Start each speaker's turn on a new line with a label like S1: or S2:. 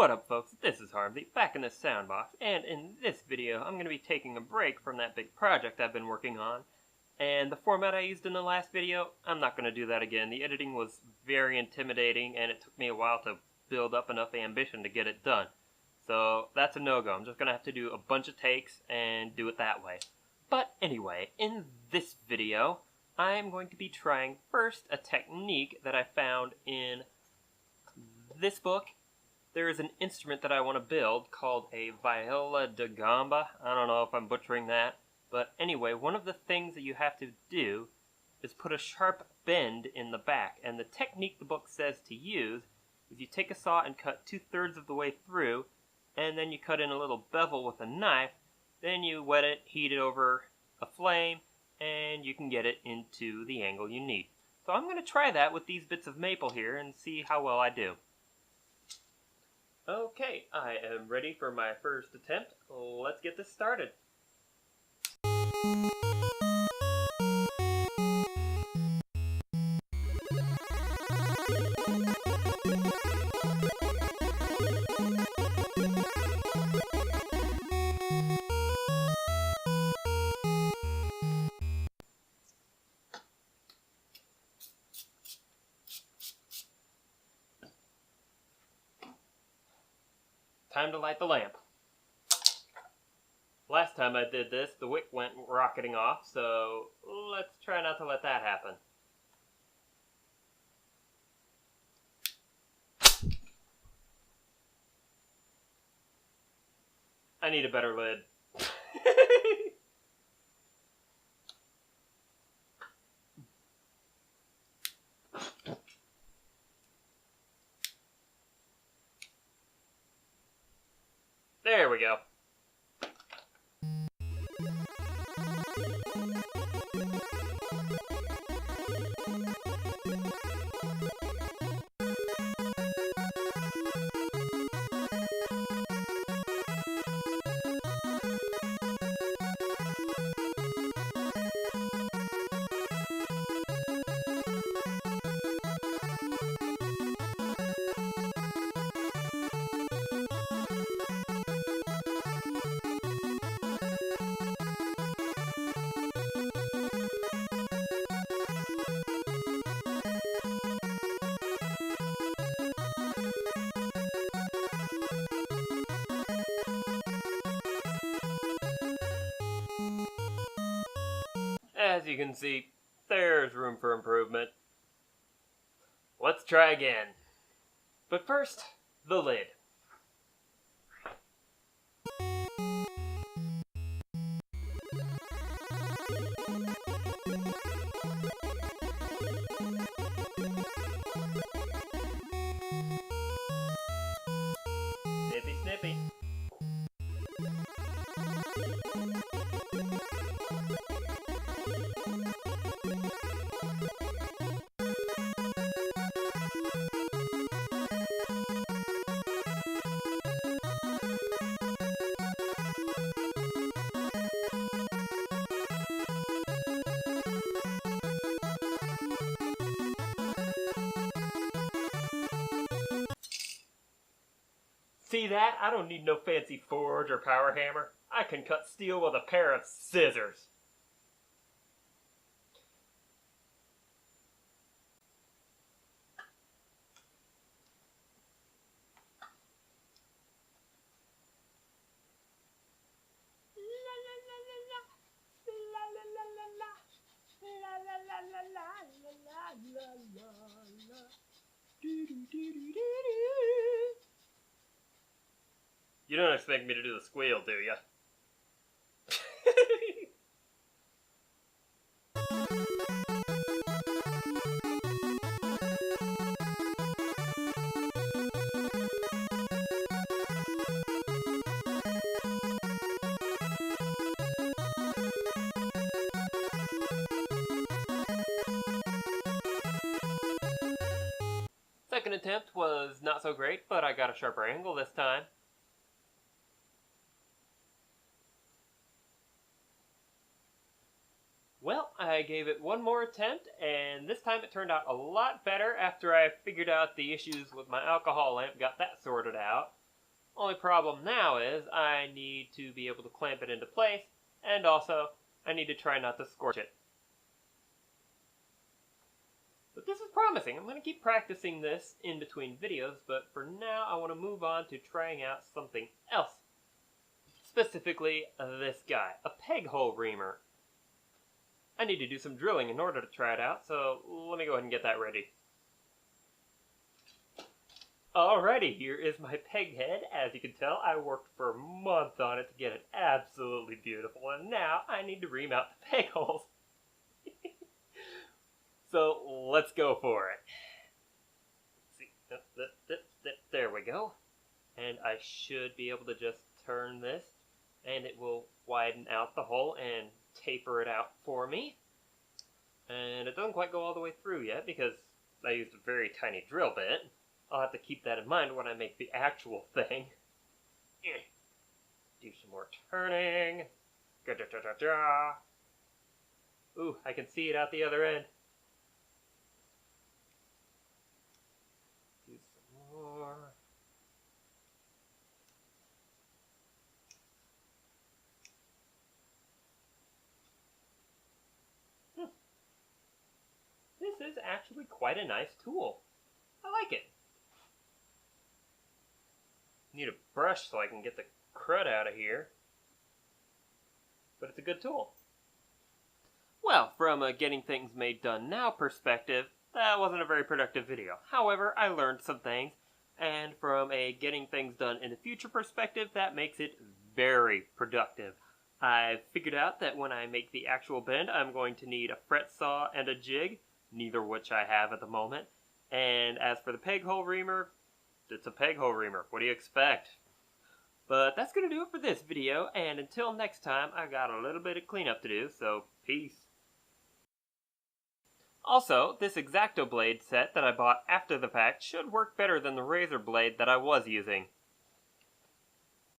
S1: What up, folks? This is Harmsy, back in the Soundbox, and in this video I'm going to be taking a break from that big project I've been working on. And the format I used in the last video, I'm not going to do that again. The editing was very intimidating, and it took me a while to build up enough ambition to get it done. So that's a no-go. I'm just going to have to do a bunch of takes and do it that way. But anyway, in this video, I'm going to be trying first a technique that I found in this book. There is an instrument that I want to build called a viola da gamba. I don't know if I'm butchering that. But anyway, one of the things that you have to do is put a sharp bend in the back. And the technique the book says to use is you take a saw and cut 2/3 of the way through, and then you cut in a little bevel with a knife. Then you wet it, heat it over a flame, and you can get it into the angle you need. So I'm going to try that with these bits of maple here and see how well I do. Okay, I am ready for my first attempt. Let's get this started. Time to light the lamp. Last time I did this, the wick went rocketing off, so let's try not to let that happen. I need a better lid. There we go. As you can see, there's room for improvement. Let's try again. But first, the lid. Snippy, snippy. See that? I don't need no fancy forge or power hammer. I can cut steel with a pair of scissors. You don't expect me to do the squeal, do ya? Second attempt was not so great, but I got a sharper angle this time. Well, I gave it one more attempt, and this time it turned out a lot better after I figured out the issues with my alcohol lamp, got that sorted out. Only problem now is I need to be able to clamp it into place, and also I need to try not to scorch it. But this is promising. I'm going to keep practicing this in between videos, but for now I want to move on to trying out something else. Specifically, this guy, a peg hole reamer. I need to do some drilling in order to try it out, so let me go ahead and get that ready. Alrighty, here is my peg head. As you can tell, I worked for months on it to get it absolutely beautiful, and now I need to ream out the peg holes. So let's go for it. Let's see, there we go. And I should be able to just turn this, and it will widen out the hole and taper it out for me. And it doesn't quite go all the way through yet because I used a very tiny drill bit. I'll have to keep that in mind when I make the actual thing. Do some more turning. Ooh, I can see it out the other end. Do some more. This is actually quite a nice tool. I like it. Need a brush so I can get the crud out of here. But it's a good tool. Well, from a getting things made done now perspective, that wasn't a very productive video. However, I learned some things, and from a getting things done in the future perspective, that makes it very productive. I've figured out that when I make the actual bend, I'm going to need a fret saw and a jig, neither which I have at the moment. And as for the peg hole reamer, it's a peg hole reamer. What do you expect? But that's going to do it for this video, and until next time, I got a little bit of cleanup to do, so peace. Also, this X-Acto blade set that I bought after the fact should work better than the razor blade that I was using.